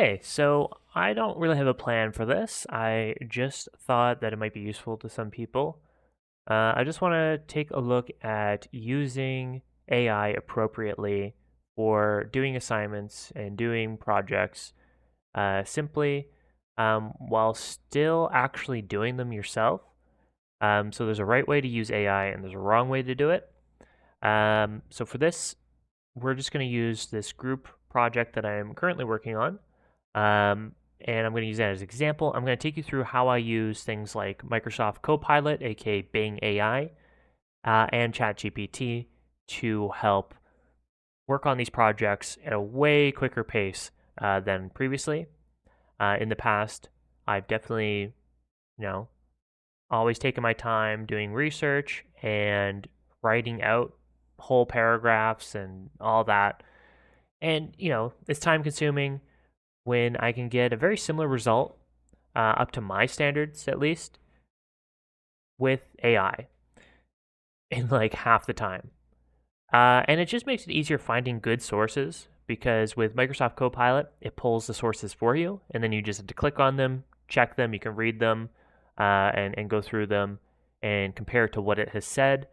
Hey, so I don't really have a plan for this. I just thought that it might be useful to some people. I just want to take a look at using AI appropriately for doing assignments and doing projects simply while still actually doing them yourself. So there's a right way to use AI and there's a wrong way to do it. So for this, we're just going to use this group project that I'm currently working on. And I'm going to use that as an example. I'm going to take you through how I use things like Microsoft Copilot, aka Bing AI, and ChatGPT to help work on these projects at a way quicker pace than previously. In the past, I've definitely, you know, always taken my time doing research and writing out whole paragraphs and all that. And, it's time consuming when I can get a very similar result, up to my standards at least, with AI in like half the time. And it just makes it easier finding good sources because with Microsoft Copilot, it pulls the sources for you, and then you just have to click on them, check them, you can read them, and go through them and compare it to what it has said.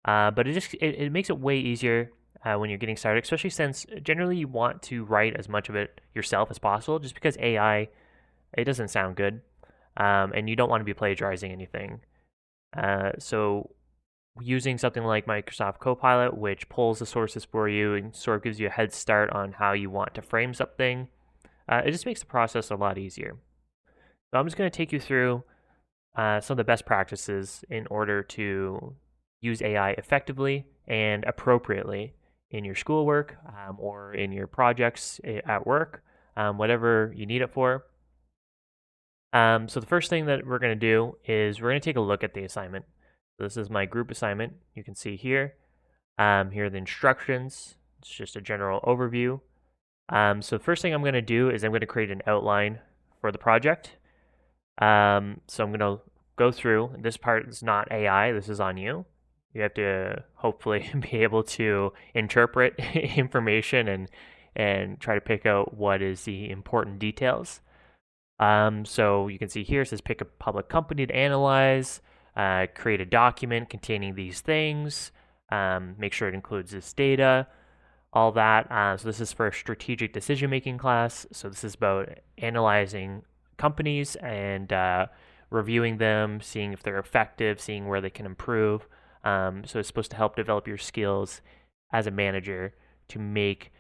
But it makes it way easier when you're getting started, especially since generally you want to write as much of it yourself as possible, just because AI, it doesn't sound good, and you don't want to be plagiarizing anything. So using something like Microsoft Copilot, which pulls the sources for you and sort of gives you a head start on how you want to frame something, it just makes the process a lot easier. So I'm just going to take you through some of the best practices in order to use AI effectively and appropriately in your schoolwork or in your projects at work, whatever you need it for. So the first thing that we're going to do is we're going to take a look at the assignment. So this is my group assignment. You can see here. Here are the instructions. It's just a general overview. So the first thing I'm going to do is I'm going to create an outline for the project. So I'm going to go through. This part is not AI. This is on you. You have to hopefully be able to interpret information and try to pick out what is the important details. So you can see here it says pick a public company to analyze, create a document containing these things, make sure it includes this data, all that. So this is for a strategic decision making class. So this is about analyzing companies and reviewing them, seeing if they're effective, seeing where they can improve. So it's supposed to help develop your skills as a manager to make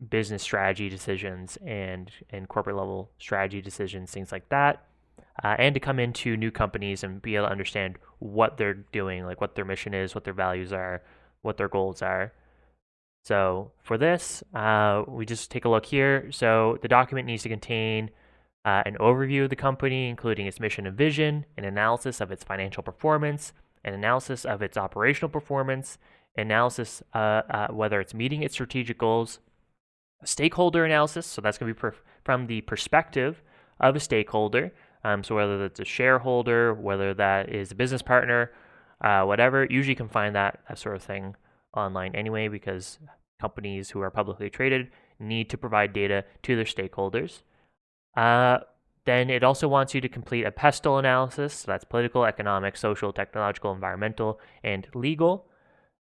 business strategy decisions and corporate level strategy decisions, things like that, and to come into new companies and be able to understand what they're doing, like what their mission is, what their values are, what their goals are. So for this, we just take a look here. So the document needs to contain an overview of the company, including its mission and vision, an analysis of its financial performance, an analysis of its operational performance, analysis whether it's meeting its strategic goals, a stakeholder analysis. So that's going to be from the perspective of a stakeholder. So whether that's a shareholder, whether that is a business partner, whatever, usually you can find that sort of thing online anyway, because companies who are publicly traded need to provide data to their stakeholders. Then it also wants you to complete a PESTEL analysis. So that's political, economic, social, technological, environmental, and legal.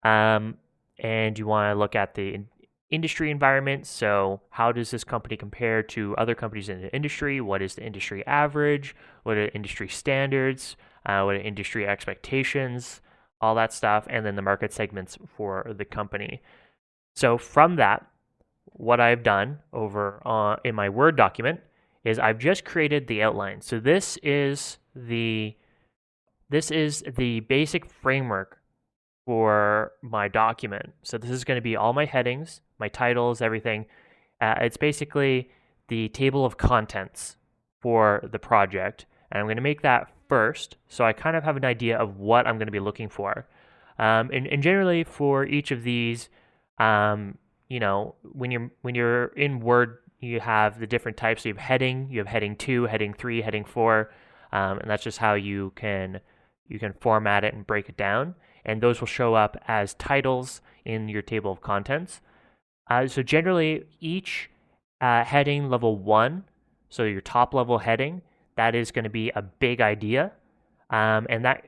And you want to look at the industry environment. So how does this company compare to other companies in the industry? What is the industry average? What are industry standards? What are industry expectations? All that stuff. And then the market segments for the company. So from that, what I've done over in my Word document is I've just created the outline. So this is the basic framework for my document. So this is going to be all my headings, my titles, everything. It's basically the table of contents for the project. And I'm going to make that first, so I kind of have an idea of what I'm going to be looking for. And generally for each of these, when you're in Word, you have the different types. So you have heading 2, heading 3, heading 4, and that's just how you can format it and break it down. And those will show up as titles in your table of contents. So generally, each heading level 1 So your top level heading, that is going to be a big idea. And that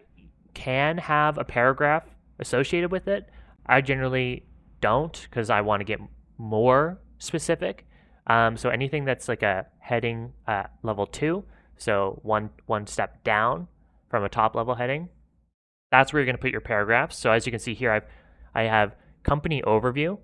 can have a paragraph associated with it. I generally don't because I want to get more specific. So anything that's like a heading level 2, so one step down from a top level heading, that's where you're going to put your paragraphs. So as you can see here, I have company overview,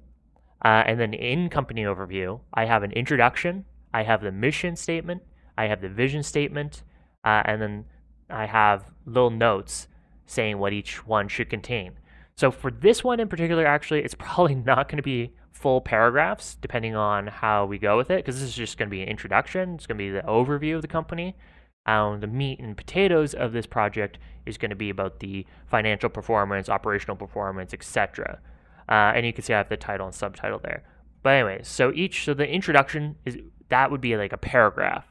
and then in company overview, I have an introduction, I have the mission statement, I have the vision statement, and then I have little notes saying what each one should contain. So for this one in particular, actually, it's probably not going to be full paragraphs depending on how we go with it, because this is just going to be an introduction. It's going to be the overview of the company. The meat and potatoes of this project is going to be about the financial performance, operational performance, etc. And you can see I have the title and subtitle there. But anyways, so the introduction that would be like a paragraph,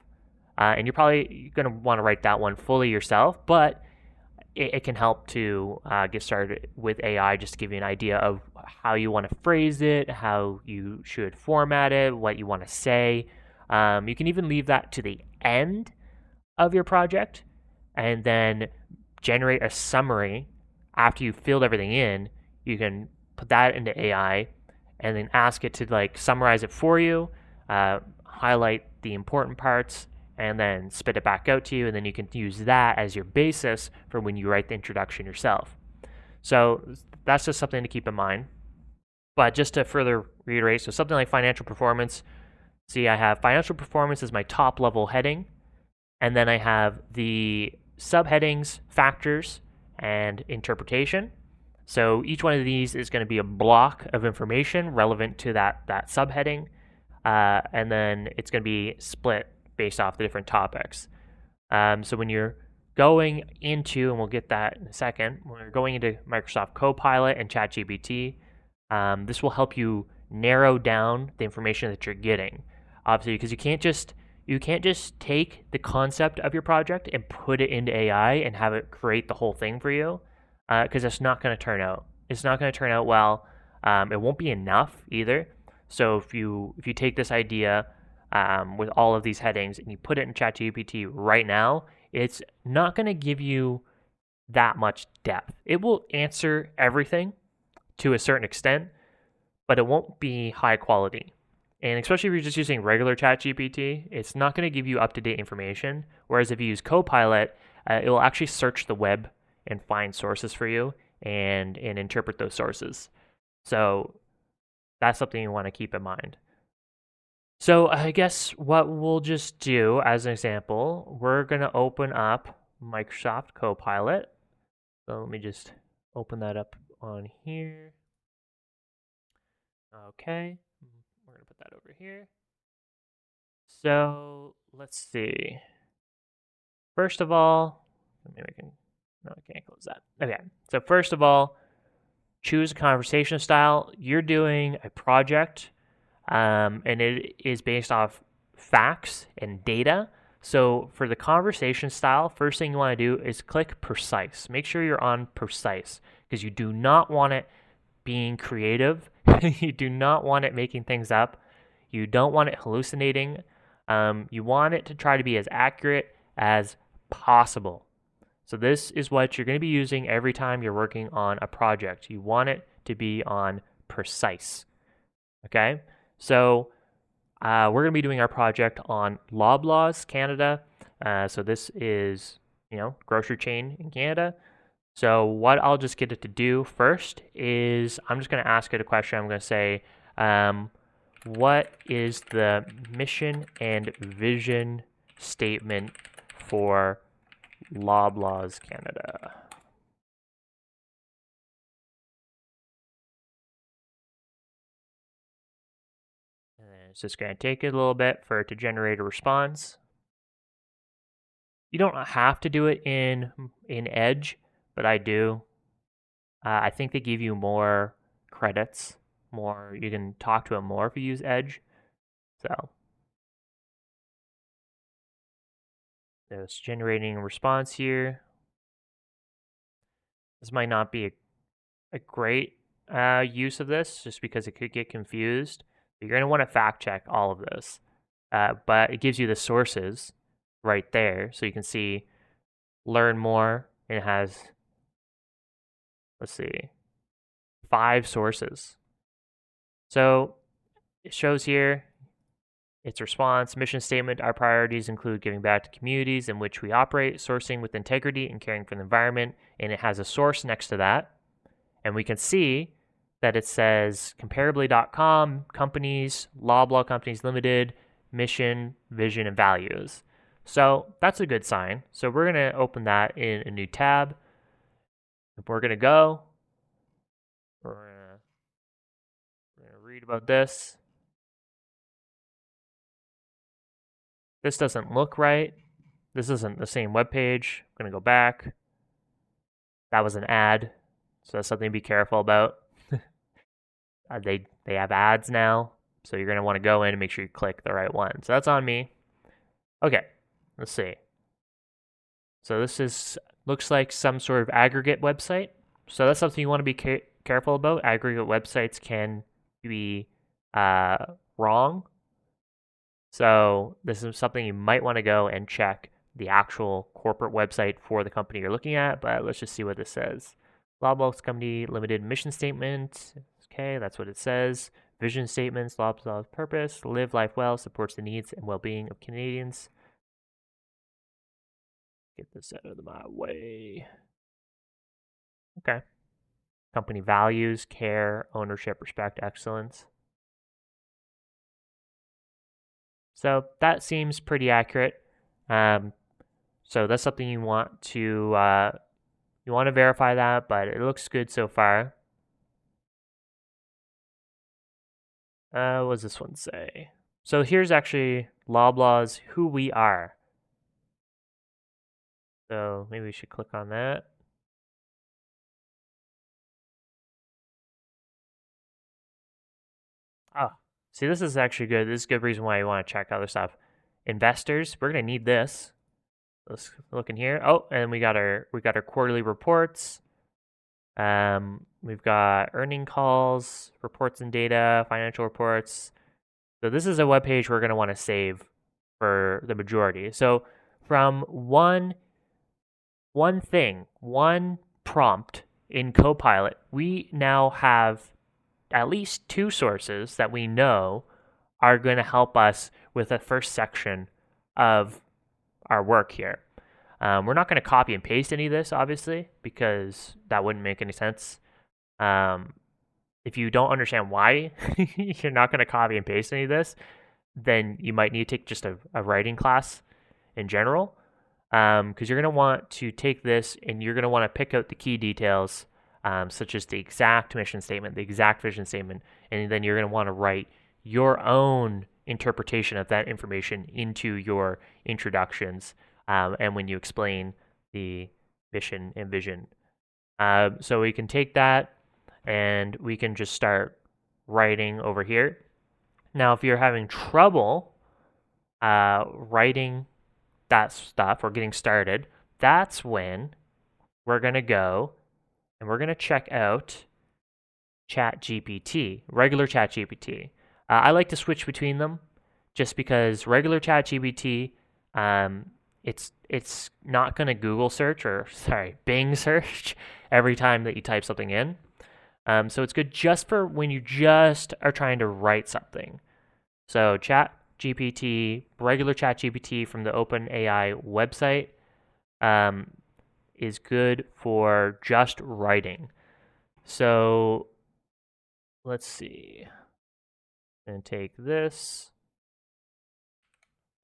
and you're probably going to want to write that one fully yourself, but it can help to get started with AI just to give you an idea of how you want to phrase it, how you should format it, what you want to say. You can even leave that to the end of your project and then generate a summary after you've filled everything in. You can put that into AI and then ask it to like summarize it for you, highlight the important parts, and then spit it back out to you. And then you can use that as your basis for when you write the introduction yourself. So that's just something to keep in mind. But just to further reiterate, so something like financial performance, see, I have financial performance as my top level heading. And then I have the subheadings, factors, and interpretation. So each one of these is going to be a block of information relevant to that subheading. And then it's going to be split based off the different topics. So when you're going into, and we'll get that in a second, when you're going into Microsoft Copilot and ChatGPT, this will help you narrow down the information that you're getting. Obviously, because you can't just take the concept of your project and put it into AI and have it create the whole thing for you, because it's not going to turn out. It's not going to turn out well. It won't be enough either. So if you take this idea with all of these headings and you put it in ChatGPT right now, it's not going to give you that much depth. It will answer everything to a certain extent, but it won't be high quality. And especially if you're just using regular ChatGPT, it's not going to give you up-to-date information. Whereas if you use Copilot, it will actually search the web and find sources for you and interpret those sources. So that's something you want to keep in mind. So I guess what we'll just do as an example, we're going to open up Microsoft Copilot. So let me just open that up on here. Okay, we're going to put that over here. So let's see. First of all, maybe I can, no, I can't close that. Okay, so first of all, choose a conversation style. You're doing a project, and it is based off facts and data. So for the conversation style, first thing you want to do is click precise. Make sure you're on precise because you do not want it being creative. You do not want it making things up. You don't want it hallucinating. You want it to try to be as accurate as possible. So this is what you're going to be using every time you're working on a project. You want it to be on precise. Okay, so we're going to be doing our project on Loblaws Canada. So this is, grocery chain in Canada. So what I'll just get it to do first is I'm just going to ask it a question. I'm going to say, what is the mission and vision statement for Loblaws Canada? And then it's just going to take it a little bit for it to generate a response. You don't have to do it in Edge, but I do. I think they give you more credits, more, you can talk to it more if you use Edge. So it's generating a response here. This might not be a great use of this just because it could get confused. But you're going to want to fact check all of this. but it gives you the sources right there. So you can see learn more, and it has, let's see, 5 sources. So it shows here its response, mission statement. Our priorities include giving back to communities in which we operate, sourcing with integrity, and caring for the environment. And it has a source next to that. And we can see that it says comparably.com, companies, Loblaw Companies Limited, mission, vision, and values. So that's a good sign. So we're going to open that in a new tab. We're going to go. We're going to read about this. This doesn't look right. This isn't the same web page. I'm going to go back. That was an ad. So that's something to be careful about. They have ads now. So you're going to want to go in and make sure you click the right one. So that's on me. Okay, let's see. So this is looks like some sort of aggregate website. So that's something you want to be careful about. Aggregate websites can be wrong. So this is something you might want to go and check the actual corporate website for the company you're looking at. But let's just see what this says. Loblaws Company Limited mission statement. Okay, that's what it says. Vision statements, Loblaws purpose, live life well, supports the needs and well-being of Canadians. Get this out of my way. Okay. Company values, care, ownership, respect, excellence. So that seems pretty accurate. So that's something you want to verify that, but it looks good so far. What does this one say? So here's actually Loblaw's Who We Are. So maybe we should click on that. Oh, see, this is actually good. This is a good reason why you want to check other stuff. Investors, we're gonna need this. Let's look in here. Oh, and we got our quarterly reports. We've got earning calls, reports and data, financial reports. So this is a web page we're going to want to save for the majority. So from one prompt in Copilot, we now have at least 2 sources that we know are going to help us with the first section of our work here. We're not going to copy and paste any of this, obviously, because that wouldn't make any sense. If you don't understand why you're not going to copy and paste any of this, then you might need to take just a writing class in general, because you're going to want to take this and you're going to want to pick out the key details, such as the exact mission statement, the exact vision statement, and then you're going to want to write your own interpretation of that information into your introductions, and when you explain the mission and vision. So we can take that and we can just start writing over here. Now, if you're having trouble writing that stuff or getting started, that's when we're going to go and we're going to check out ChatGPT, regular ChatGPT. I like to switch between them just because regular ChatGPT, it's not going to Google search or Bing search every time that you type something in. So it's good just for when you just are trying to write something. So ChatGPT, regular ChatGPT from the OpenAI website, is good for just writing. So let's see. I'm going to take this.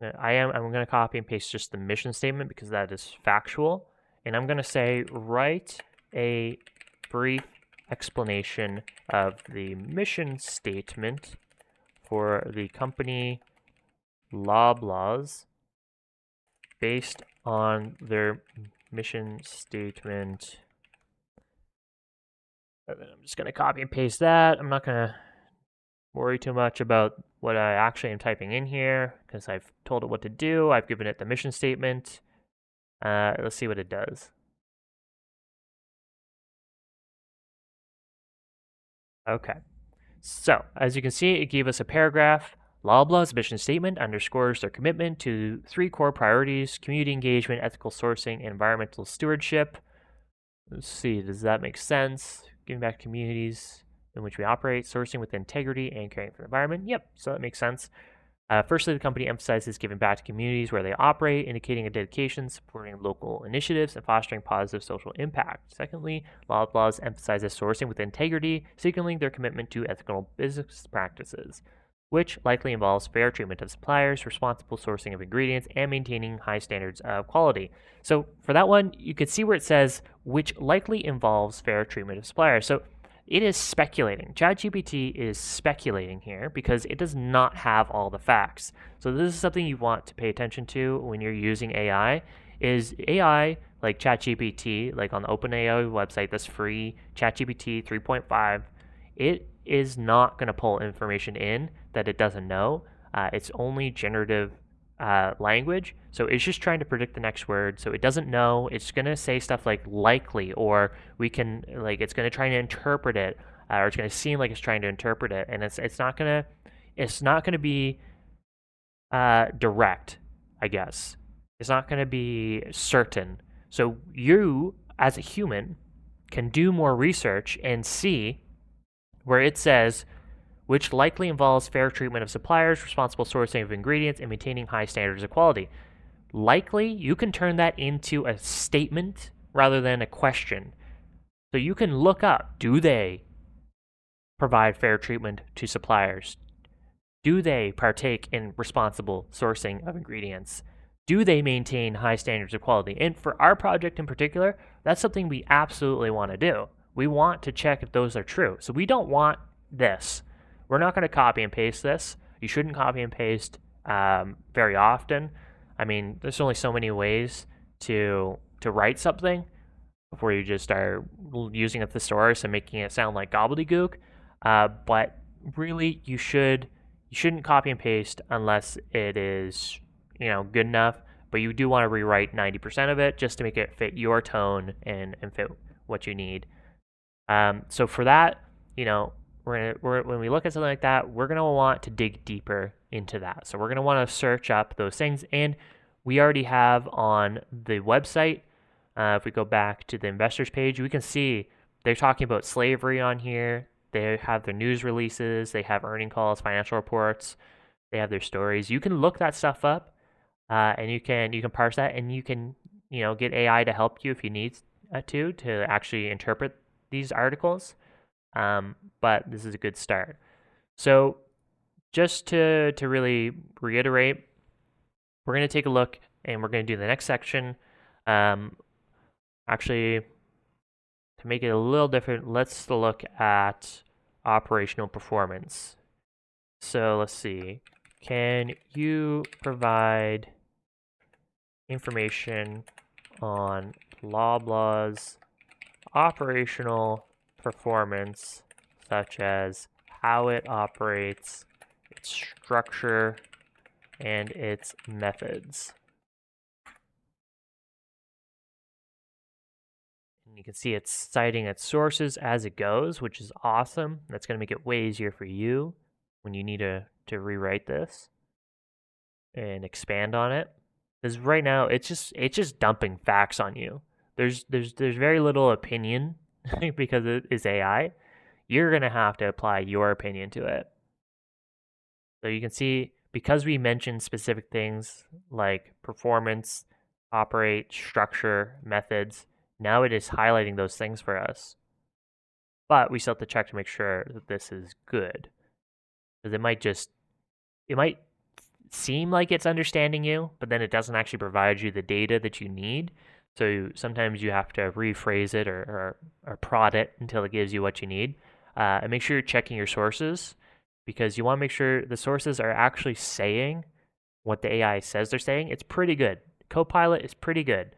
I'm going to copy and paste just the mission statement because that is factual. And I'm going to say, write a brief explanation of the mission statement for the company Loblaws based on their mission statement. And then I'm just going to copy and paste that. I'm not going to worry too much about what I actually am typing in here because I've told it what to do. I've given it the mission statement. Let's see what it does. Okay. So as you can see, it gave us a paragraph. Loblaw's mission statement underscores their commitment to three core priorities: community engagement, ethical sourcing, and environmental stewardship. Let's see, does that make sense? Giving back to communities in which we operate, sourcing with integrity, and caring for the environment. Yep, so that makes sense. Firstly, the company emphasizes giving back to communities where they operate, indicating a dedication, supporting local initiatives, and fostering positive social impact. Secondly, Loblaws emphasizes sourcing with integrity, signaling their commitment to ethical business practices, which likely involves fair treatment of suppliers, responsible sourcing of ingredients, and maintaining high standards of quality. So for that one, you could see where it says, which likely involves fair treatment of suppliers. So it is speculating. ChatGPT is speculating here because it does not have all the facts. So this is something you want to pay attention to when you're using AI. Is AI like ChatGPT, like on the OpenAI website that's free, ChatGPT 3.5, it is not going to pull information in that it doesn't know. It's only generative language. So it's just trying to predict the next word. So it doesn't know. It's going to say stuff like likely, or we can, like, it's going to try to interpret it, or it's going to seem like it's trying to interpret it. And it's not going to be direct, I guess. It's not going to be certain. So you, as a human, can do more research and see where it says, which likely involves fair treatment of suppliers, responsible sourcing of ingredients, and maintaining high standards of quality. Likely, you can turn that into a statement rather than a question. So you can look up, do they provide fair treatment to suppliers? Do they partake in responsible sourcing of ingredients? Do they maintain high standards of quality? And for our project in particular, that's something we absolutely want to do. We want to check if those are true. So we don't want this. We're not going to copy and paste this. You shouldn't copy and paste very often. I mean, there's only so many ways to write something before you just start using a thesaurus and making it sound like gobbledygook. But really, you shouldn't copy and paste unless it is, good enough. But you do want to rewrite 90% of it just to make it fit your tone and fit what you need. So for that, when we look at something like that, we're gonna want to dig deeper into that. So we're gonna want to search up those things, and we already have on the website. If we go back to the investors page, we can see they're talking about slavery on here. They have their news releases, they have earning calls, financial reports, they have their stories. You can look that stuff up, and you can parse that, and you can get AI to help you if you need to actually interpret these articles. But this is a good start. So just to really reiterate, we're going to take a look and we're going to do the next section. Actually, to make it a little different, let's look at operational performance. So let's see. Can you provide information on Loblaw's operational performance, such as how it operates, its structure, and its methods? And you can see it's citing its sources as it goes, which is awesome. That's going to make it way easier for you when you need to rewrite this and expand on it. Because right now it's just dumping facts on you. There's very little opinion because it is AI. You're gonna have to apply your opinion to it. So you can see, because we mentioned specific things like performance, operate, structure, methods, now it is highlighting those things for us. But we still have to check to make sure that this is good. Because it might seem like it's understanding you, but then it doesn't actually provide you the data that you need. So sometimes you have to rephrase it or prod it until it gives you what you need. And make sure you're checking your sources, because you want to make sure the sources are actually saying what the AI says they're saying. It's pretty good. Copilot is pretty good,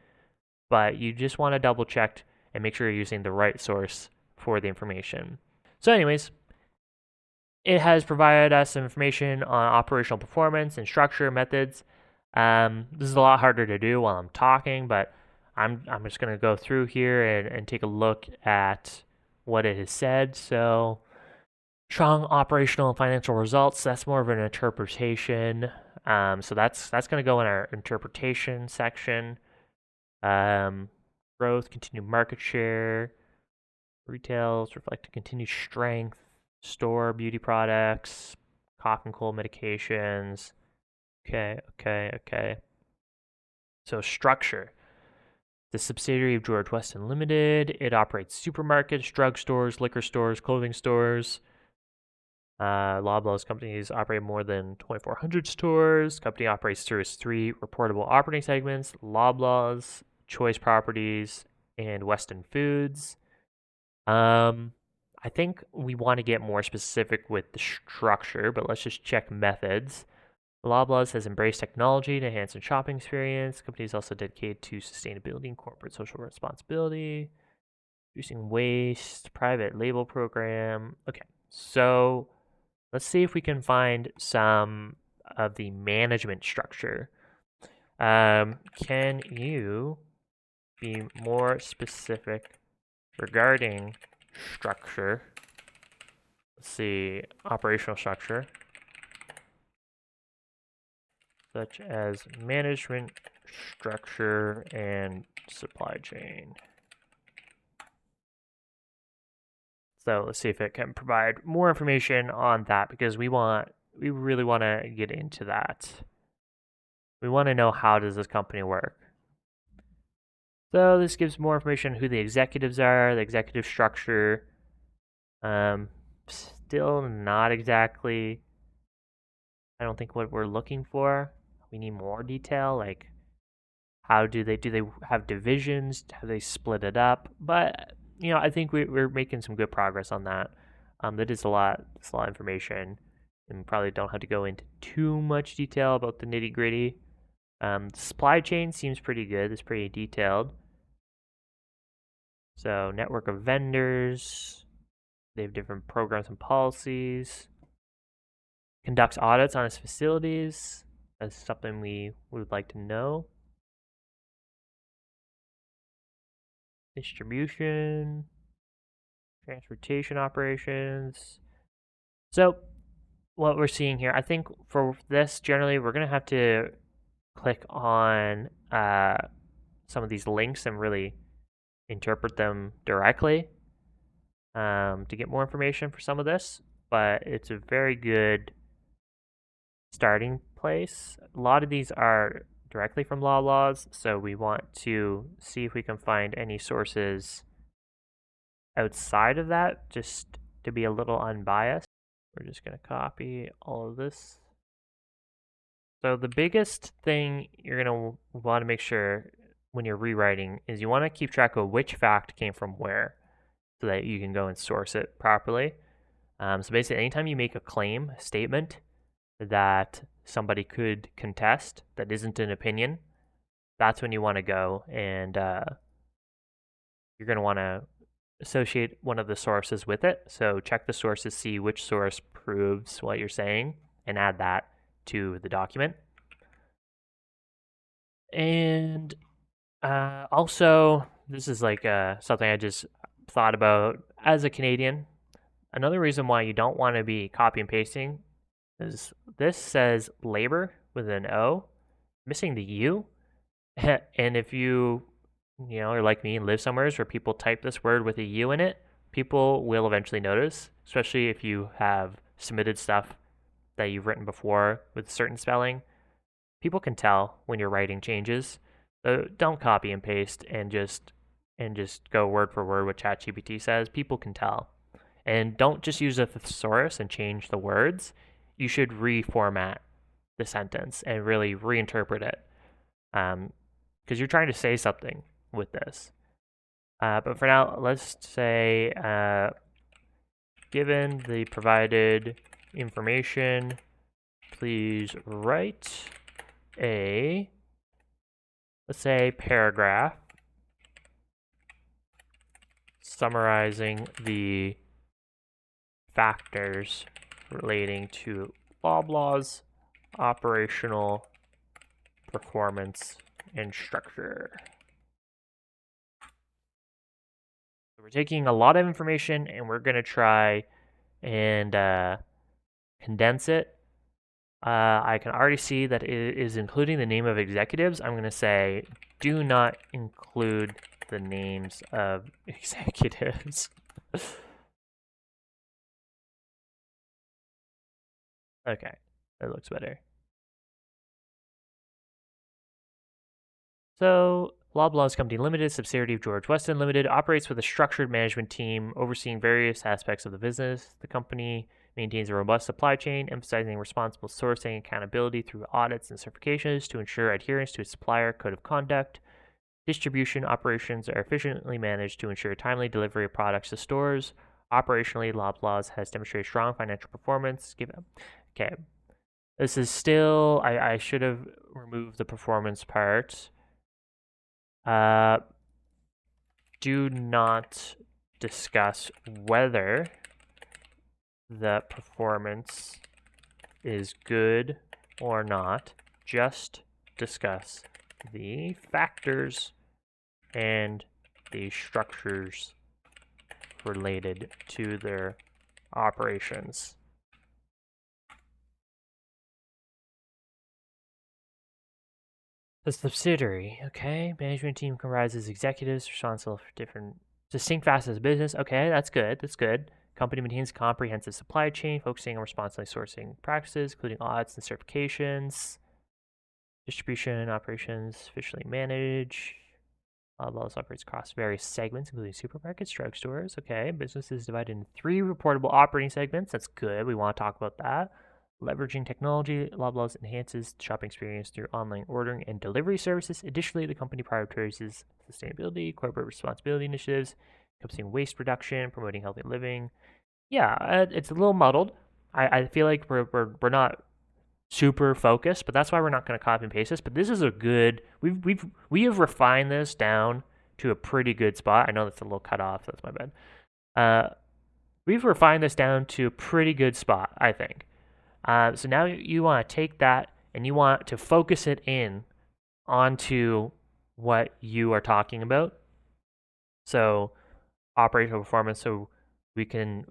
but you just want to double check and make sure you're using the right source for the information. So anyways, it has provided us some information on operational performance and structure methods. This is a lot harder to do while I'm talking, but I'm just going to go through here and take a look at what it has said. So Strong operational and financial results. That's more of an interpretation. So that's going to go in our interpretation section. Um, Growth, continued market share, retails reflect continued strength, store beauty products, cough and cold medications. Okay. So structure. The subsidiary of George Weston Limited. It operates supermarkets, drugstores, liquor stores, clothing stores. Loblaw's companies operate more than 2,400 stores. Company operates through its three reportable operating segments: Loblaw's, Choice Properties, and Weston Foods. I think we want to get more specific with the structure, but let's just check methods. Loblaws has embraced technology to enhance the shopping experience. The company is also dedicated to sustainability and corporate social responsibility, reducing waste, private label program. Okay, so let's see if we can find some of the management structure. Can you be more specific regarding structure? Let's see, operational structure, such as management structure and supply chain. So let's see if it can provide more information on that, because we really want to get into that. We want to know, how does this company work? So this gives more information on who the executives are, the executive structure. Still not exactly, I don't think, what we're looking for. We need more detail, like how do they have divisions? How do they split it up? But I think we're making some good progress on that. That is a lot. It's a lot of information, and probably don't have to go into too much detail about the nitty gritty. The supply chain seems pretty good. It's pretty detailed. So network of vendors. They have different programs and policies. Conducts audits on its facilities. That's something we would like to know. Distribution, transportation operations. So what we're seeing here, I think for this, generally, we're going to have to click on some of these links and really interpret them directly to get more information for some of this. But it's a very good starting place. A lot of these are directly from laws, so we want to see if we can find any sources outside of that, just to be a little unbiased. We're just going to copy all of this. So the biggest thing you're going to want to make sure when you're rewriting is you want to keep track of which fact came from where, so that you can go and source it properly. So basically, anytime you make a claim, a statement that somebody could contest that isn't an opinion, that's when you want to go and you're going to want to associate one of the sources with it. So check the sources, see which source proves what you're saying, and add that to the document. And also, this is like something I just thought about as a Canadian. Another reason why you don't want to be copy and pasting is this says labor with an O, missing the U. And if you are like me and live somewhere where people type this word with a U in it, people will eventually notice, especially if you have submitted stuff that you've written before with certain spelling. People can tell when you're writing changes. So don't copy and paste and just go word for word what ChatGPT says. People can tell. And don't just use a thesaurus and change the words. You should reformat the sentence and really reinterpret it. Because you're trying to say something with this. But for now, let's say, given the provided information, please write a, let's say, paragraph summarizing the factors relating to Loblaw's operational performance and structure. So we're taking a lot of information and we're going to try and condense it, I can already see that it is including the name of executives. I'm going to say, do not include the names of executives. Okay, that looks better. So, Loblaws Company Limited, subsidiary of George Weston Limited, operates with a structured management team overseeing various aspects of the business. The company maintains a robust supply chain, emphasizing responsible sourcing and accountability through audits and certifications to ensure adherence to its supplier code of conduct. Distribution operations are efficiently managed to ensure timely delivery of products to stores. Operationally, Loblaws has demonstrated strong financial performance. Okay, this is still. I should have removed the performance part. Uh, do not discuss whether the performance is good or not. Just discuss the factors and the structures related to their operations. The subsidiary, okay. Management team comprises executives responsible for different distinct facets of business. Okay, that's good. That's good. Company maintains a comprehensive supply chain, focusing on responsibly sourcing practices, including audits and certifications. Distribution operations officially manage. Loblaws operates across various segments, including supermarkets, drugstores. Okay, business is divided into 3 reportable operating segments. That's good. We want to talk about that. Leveraging technology, Loblaws enhances the shopping experience through online ordering and delivery services. Additionally, the company prioritizes sustainability, corporate responsibility initiatives, encompassing waste reduction, promoting healthy living. Yeah, it's a little muddled. I feel like we're not super focused, but that's why we're not going to copy and paste this. But this is a good. We have refined this down to a pretty good spot. I know that's a little cut off. So that's my bad. We've refined this down to a pretty good spot, I think. So now you want to take that and you want to focus it in onto what you are talking about. So operational performance. So we can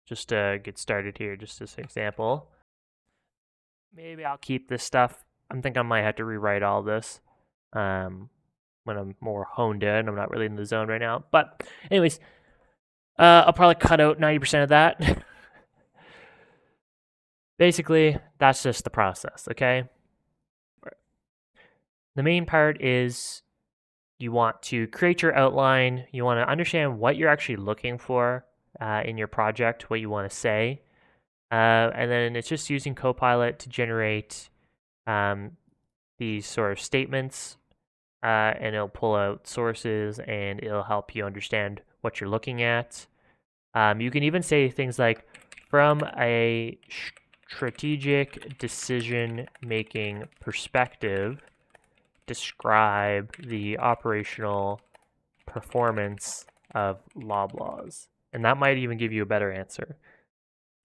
just get started here. Just as an example. Maybe I'll keep this stuff. I'm thinking I might have to rewrite all this when I'm more honed in. I'm not really in the zone right now. But, anyways, I'll probably cut out 90% of that. Basically, that's just the process, okay? The main part is you want to create your outline. You want to understand what you're actually looking for in your project, what you want to say. And then it's just using Copilot to generate these sort of statements, and it'll pull out sources and it'll help you understand what you're looking at. You can even say things like, from a strategic decision making perspective, describe the operational performance of Loblaws. And that might even give you a better answer.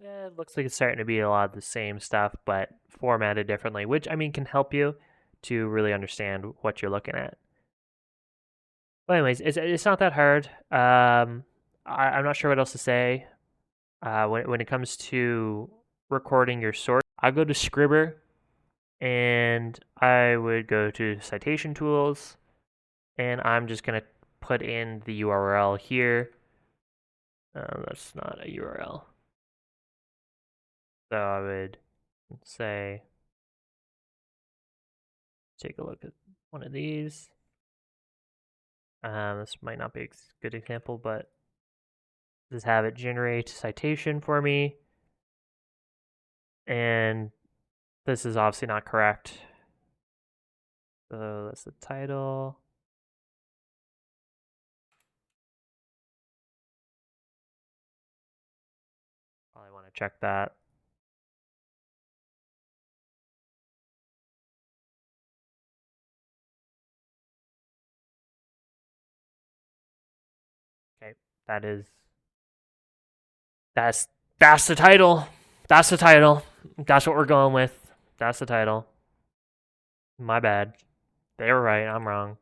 It looks like it's starting to be a lot of the same stuff, but formatted differently, which I mean can help you to really understand what you're looking at. But anyways, it's not that hard. I'm not sure what else to say. When it comes to recording your source, I go to Scribber, and I would go to citation tools, and I'm just gonna put in the URL here. That's not a URL. So I would say, take a look at one of these. This might not be a good example, but just have it generate citation for me. And this is obviously not correct. So that's the title. Probably want to check that. Okay, that's that's the title. That's the title. That's what we're going with. That's the title. My bad. They were right. I'm wrong.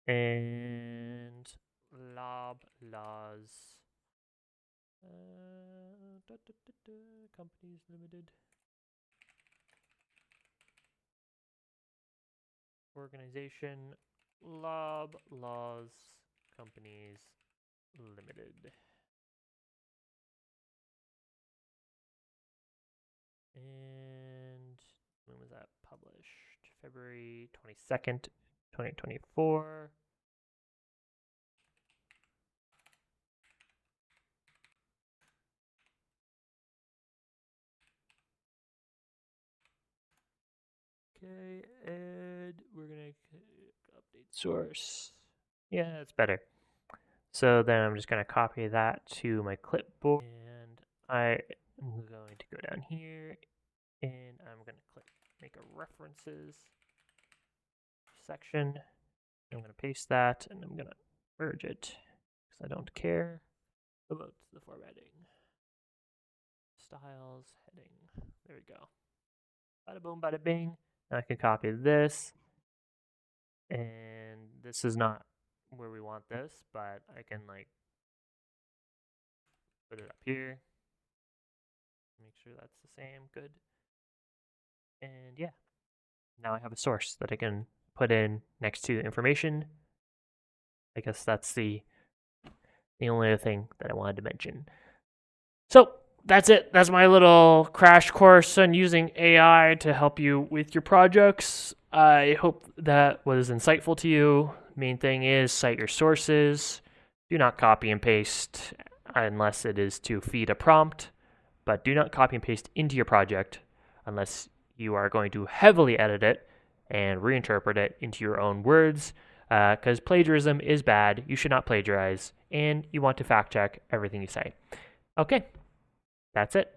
And laws. Companies limited. Organization, laws, companies limited. And when was that published? February 22nd, 2024. Okay, and we're gonna update source. Yeah, that's better. So then I'm just gonna copy that to my clipboard, and I'm going to go down here, and I'm gonna click make a references section. I'm gonna paste that, and I'm gonna merge it because I don't care about the formatting. Styles, heading. There we go. Bada boom, bada bing. Now I can copy this. And this is not where we want this, but I can like put it up here. Make sure that's the same. Good. And yeah, now I have a source that I can put in next to information. I guess that's the only other thing that I wanted to mention. So that's it. That's my little crash course on using AI to help you with your projects. I hope that was insightful to you. Main thing is cite your sources. Do not copy and paste unless it is to feed a prompt, but do not copy and paste into your project unless you are going to heavily edit it and reinterpret it into your own words, because plagiarism is bad. You should not plagiarize, and you want to fact check everything you say. Okay, that's it.